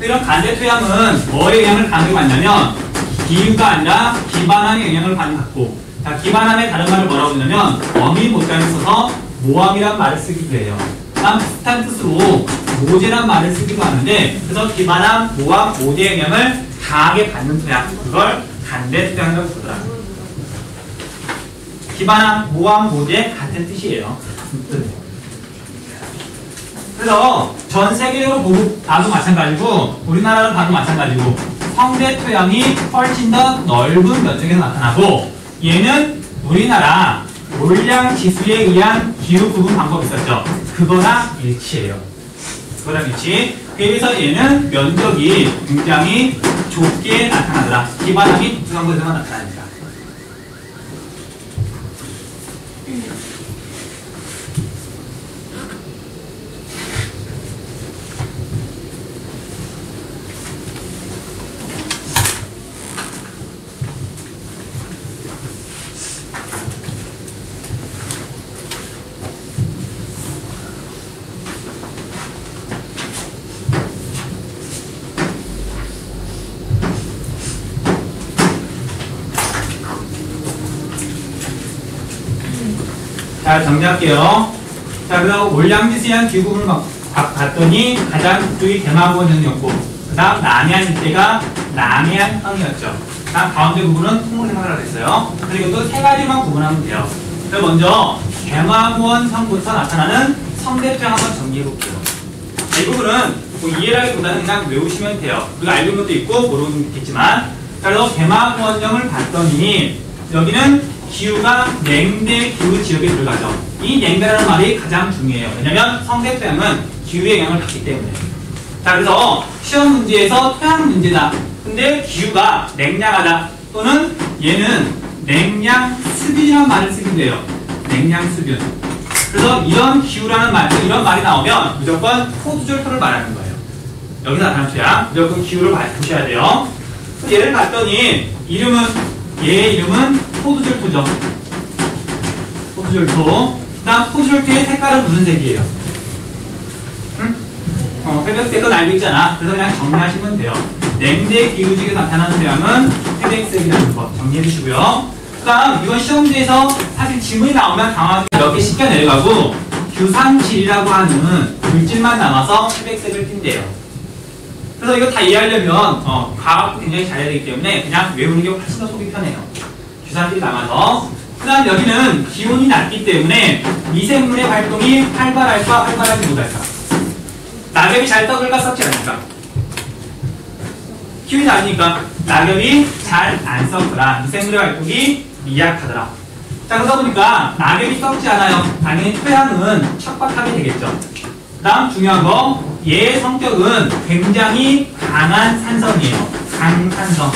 이런 간대 토양은 뭐에 영향을 강하게 받냐면 기후가 아니라 기반함의 영향을 받고, 자, 기반함의 다른 말을 뭐라고 하냐면 어미 모자를 써서 모함이란 말을 쓰기도 해요. 다음 비슷한 뜻으로 모재란 말을 쓰기도 하는데, 그래서 기반함, 모함, 모재의 영향을 강하게 받는 토양, 그걸 간대 토양이라고 부르더라고요. 기반함, 모함, 모재 같은 뜻이에요. 그래서 전 세계적으로 봐도 마찬가지고 우리나라를 봐도 마찬가지고 성대 토양이 훨씬 더 넓은 면적에서 나타나고, 얘는 우리나라 몰량 지수에 의한 기후 구분 방법이 있었죠. 그거랑 일치해요. 그거랑 일치. 그래서 얘는 면적이 굉장히 좁게 나타나더라. 기반함이 독특한 곳에서만 나타납니다. 자, 정리할게요. 자, 그래서 몰량지수에 기후 구분을 봤더니 가장 북쪽이 대마고원형이었고, 그 다음 남해안 일대가 남해안형이었죠. 그 다음 가운데 부분은 통문해상이라고 했어요. 그리고 또 세 가지만 구분하면 돼요. 그래서 먼저 대마고원형부터 나타나는 성대토양 한번 정리해볼게요. 이 부분은 뭐 이해라기보다는 그냥 외우시면 돼요. 그리고 알고 있는 것도 있고 모르는 것도 있겠지만, 자, 그래서 대마고원형을 봤더니 여기는 기후가 냉대 기후 지역에 들어가죠. 이 냉대라는 말이 가장 중요해요. 왜냐면 성대 토양은 기후의 영향을 받기 때문에. 자, 그래서 시험 문제에서 토양 문제다. 근데 기후가 냉량하다. 또는 얘는 냉량 습윤이라는 말을 쓰기도 해요. 냉량 습윤. 그래서 이런 기후라는 말, 이런 말이 나오면 무조건 포두절토를 말하는 거예요. 여기서 나타난 토양, 무조건 기후를 보셔야 돼요. 얘를 봤더니 얘의 이름은 포두절토죠. 포두절토. 그 다음 포두절토의 색깔은 무슨 색이에요? 응? 회백색은 알고 있잖아. 그래서 그냥 정리하시면 돼요. 냉대 기후지역에 나타나는 토양은 회백색이라는 거 정리해 주시고요. 그 다음 이건 시험지에서 사실 지문이 나오면 당황하게 이렇게 씻겨 내려가고 규상질이라고 하는 물질만 남아서 회백색을 띈대요. 그래서 이거 다 이해하려면 과학도 굉장히 잘해야 되기 때문에 그냥 외우는 게 훨씬 더 속이 편해요. 규산질이 남아서. 그 다음 여기는 기온이 낮기 때문에 미생물의 활동이 활발할까 활발하지 못할까. 낙엽이 잘 썩을까 썩지 않을까. 기온이 낮으니까 낙엽이 잘 안 썩더라. 미생물의 활동이 미약하더라. 자, 그러다 보니까 낙엽이 썩지 않아요. 당연히 토양은 척박하게 되겠죠. 그 다음 중요한 거, 얘의 성격은 굉장히 강한 산성이에요. 강산성.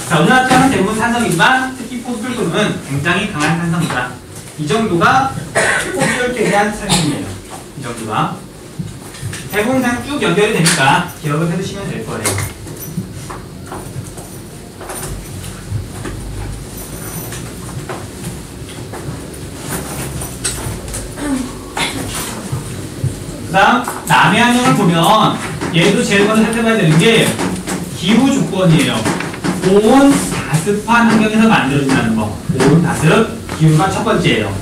자, 우리나라 토양은 대부분 산성이지만 특히 포두절토는 굉장히 강한 산성이다. 이 정도가 포두절토에 대한 설명이에요. 이 정도가. 대부분 그냥 쭉 연결이 되니까 기억을 해두시면 될 거예요. 그 다음 남해안형을 보면 얘도 제일 먼저 살펴봐야 되는 게 기후 조건이에요. 고온 다습한 환경에서 만들어진다는 거. 고온 다습 기후가 첫 번째예요.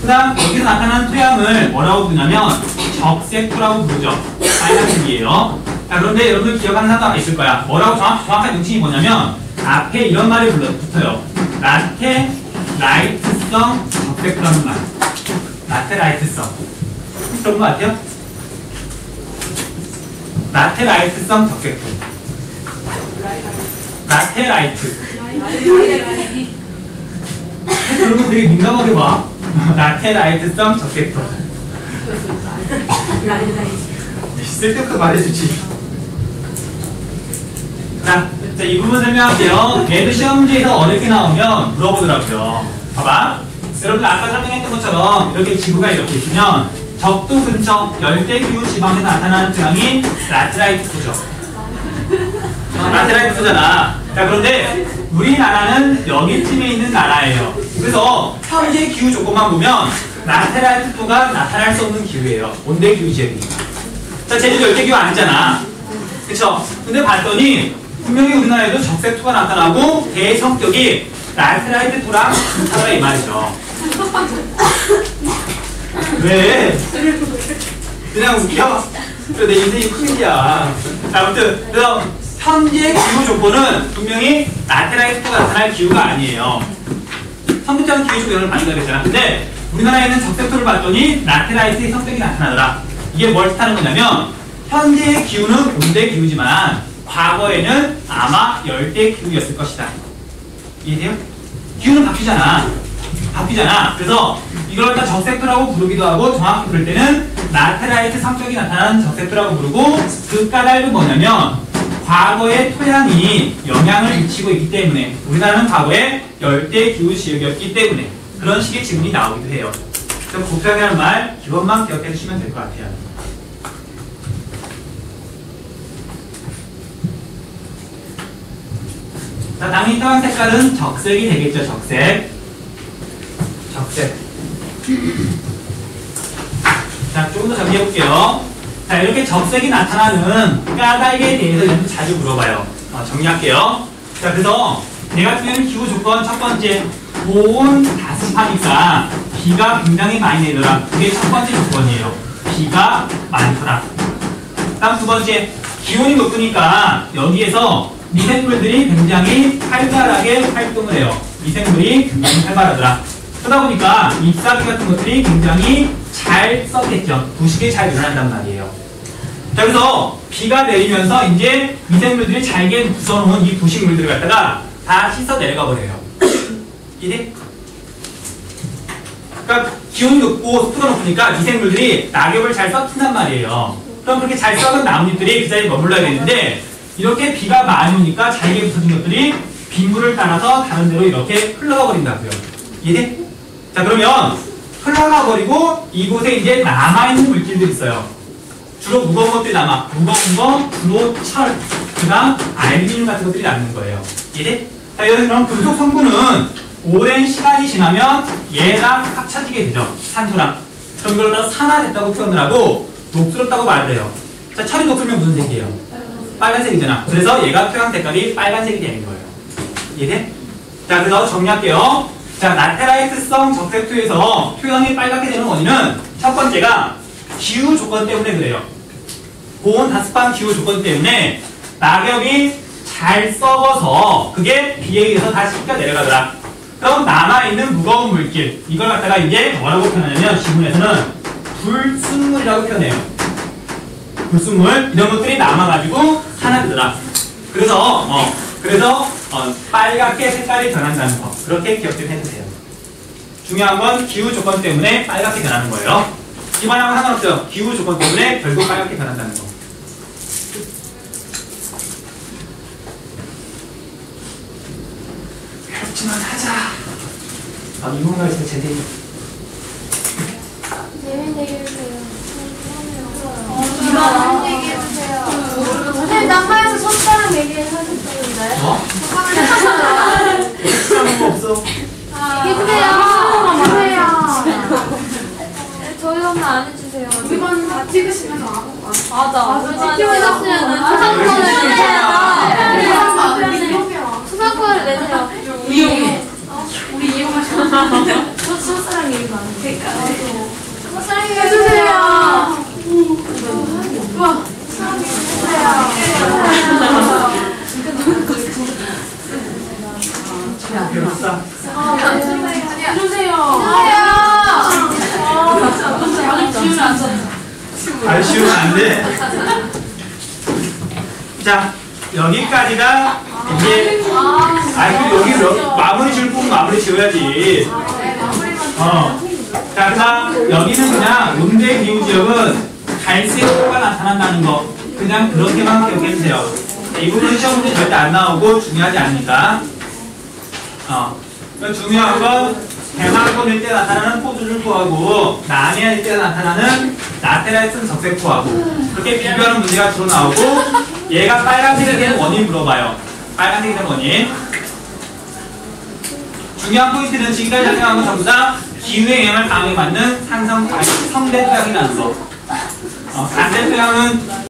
그 다음 여기서 나타나는 토양을 뭐라고 부르냐면 적색토라고 부르죠. 빨간색이에요. 자, 그런데 여러분들 기억하는 사람도 있을 거야. 뭐라고 정확한 명칭이 뭐냐면 앞에 이런 말이 붙어요. 라테라이트성 적색토라는 말. 라테라이트성. 그런 것 같아요? 라테라이트성 적색토. 라테라이트. 그런 거 되게 민감하게 봐. 라테라이트성 적색토. 쓸데없게 말해주지. 자, 이 부분 설명할게요. 얘도 시험 문제에서 어렵게 나오면 물어보더라고요. 봐봐. 여러분들 아까 설명했던 것처럼 이렇게 지구가 이렇게 있으면 적도 근처 열대기후 지방에서 나타나는 토양이 라테라이트토죠. 라테라이트토잖아. 자, 그런데 우리나라는 여기쯤에 있는 나라예요. 그래서 현재 기후 조건만 보면 라테라이트토가 나타날 수 없는 기후예요. 온대기후 지역이니까. 자, 제주도 열대기후 아니잖아. 그쵸? 근데 봤더니 분명히 우리나라에도 적색토가 나타나고 대성격이 라테라이트 토랑 비슷하다 이 말이죠. 왜? 그냥 웃겨? 내 인생이 큰일이야. 아무튼 그래서 현재 기후 조건은 분명히 라테라이트토가 나타날 기후가 아니에요. 컴퓨터는 기후 조건을 많이 가겠잖아. 근데 우리나라에는 적색토를 봤더니 라테라이트의 성격이 나타나더라. 이게 뭘 뜻하는 거냐면 현재의 기후는 온대 기후지만 과거에는 아마 열대 기후였을 것이다. 이해돼요? 기후는 바뀌잖아. 그래서 이걸 다 적색토라고 부르기도 하고 정확히 부를 때는 라테라이트 성격이 나타나는 적색토라고 부르고 그 까닭은 뭐냐면 과거의 토양이 영향을 미치고 있기 때문에 우리나라는 과거에 열대 기후 지역이었기 때문에 그런 식의 질문이 나오기도 해요. 그래서 고토양이라는 말 기본만 기억해 주시면 될 것 같아요. 자, 당연히 토양 색깔은 적색이 되겠죠. 적색. 자, 조금 더 정리해 볼게요. 자, 이렇게 적색이 나타나는 까닭에 대해서 이제 자주 물어봐요. 정리할게요. 자, 그래서 내가 쓰는 기후 조건 첫 번째, 고온 다습하니까 비가 굉장히 많이 내더라. 그게 첫 번째 조건이에요. 비가 많더라. 다음 두 번째, 기온이 높으니까 여기에서 미생물들이 굉장히 활발하게 활동을 해요. 미생물이 굉장히 활발하더라. 그러다 보니까 잎사귀 같은 것들이 굉장히 잘 썩겠죠. 부식이 잘 일어난단 말이에요. 자, 그래서 비가 내리면서 이제 미생물들이 잘게 부숴놓은 이 부식물들을 갖다가 다 씻어 내려가 버려요. 이해? 그러니까 기온이 높고 습도가 높으니까 미생물들이 낙엽을 잘 썩힌단 말이에요. 그럼 그렇게 잘 썩은 나뭇잎들이 그 자리에 머물러야 되는데 이렇게 비가 많이 오니까 잘게 부서진 것들이 빗물을 따라서 다른 데로 이렇게 흘러가 버린다고요. 이해? 자, 그러면 흘러가 버리고 이곳에 이제 남아있는 물질들이 있어요. 주로 무거운 것들이 남아. 무거운 거, 주로 철, 그 다음 알루미늄 같은 것들이 남는 거예요. 이해? 자, 이런 그럼 금속 성분은 오랜 시간이 지나면 얘랑 합쳐지게 되죠. 산소랑. 그럼 이걸 다 산화됐다고 표현을 하고 녹슬었다고 말을 해요. 자, 철이 녹으면 무슨 색이에요? 빨간색이잖아. 그래서 얘가 토양 색깔이 빨간색이 되는 거예요. 이해돼? 자, 그래서 정리할게요. 자, 라테라이트성 적색토에서 토양이 빨갛게 되는 원인은 첫 번째가 기후 조건 때문에 그래요. 고온 다습한 기후 조건 때문에 낙엽이 잘 썩어서 그게 비에 의해서 다 씻겨 내려가더라. 그럼 남아있는 무거운 물질, 이걸 갖다가 이제 뭐라고 표현하냐면 지문에서는 불순물이라고 표현해요. 불순물, 이런 것들이 남아가지고 산화되더라. 그래서 빨갛게 색깔이 변한다는 거, 그렇게 기억 좀 해주세요. 중요한 건 기후 조건 때문에 빨갛게 변하는 거예요. 기반하고 상관없어요. 기후 조건 때문에 결국 빨갛게 변한다는 거. 그렇지만 하자. 이문가 있으면 제대로. 재밌는 얘기 해주세요. 이거 얘기 해주세요. 선생님, 남파에서 손가락 얘기하셨었는데. 시간 뭐 없어. 얘기해주세요. 저희 엄마 안 해주세요. 이건 다 찍으시면 아무것도 안 맞아. 찍고 있었으면 수상권을 내세요. 우리 이용하시면 첫사랑 얘기가 안 되니까. 첫사랑 해주세요. 우와. 배웠어. 잘 쉬우면 안 돼. 자, 여기까지가 이제 여기 마무리 지을 부분 마무리 지어야지. 자, 그다음 여기는 그냥 음대 기후 지역은 갈색토가 나타난다는 거, 그냥 그렇게만 기억해 주세요. 이 부분은 시험 문제 절대 안 나오고 중요하지 않으니까. 중요한 건 대마권일 때 나타나는 포도를 구하고 남해일 때 나타나는 라테라이트 적색토하고 그렇게 비교하는 문제가 주로 나오고 얘가 빨간색이 되는 원인 물어봐요. 빨간색이 되는 원인. 중요한 포인트는 지금까지 설명한 건 전부 다 기후의 영향을 강하게 받는 상성 성대 토양이라는 거. 반대 토양은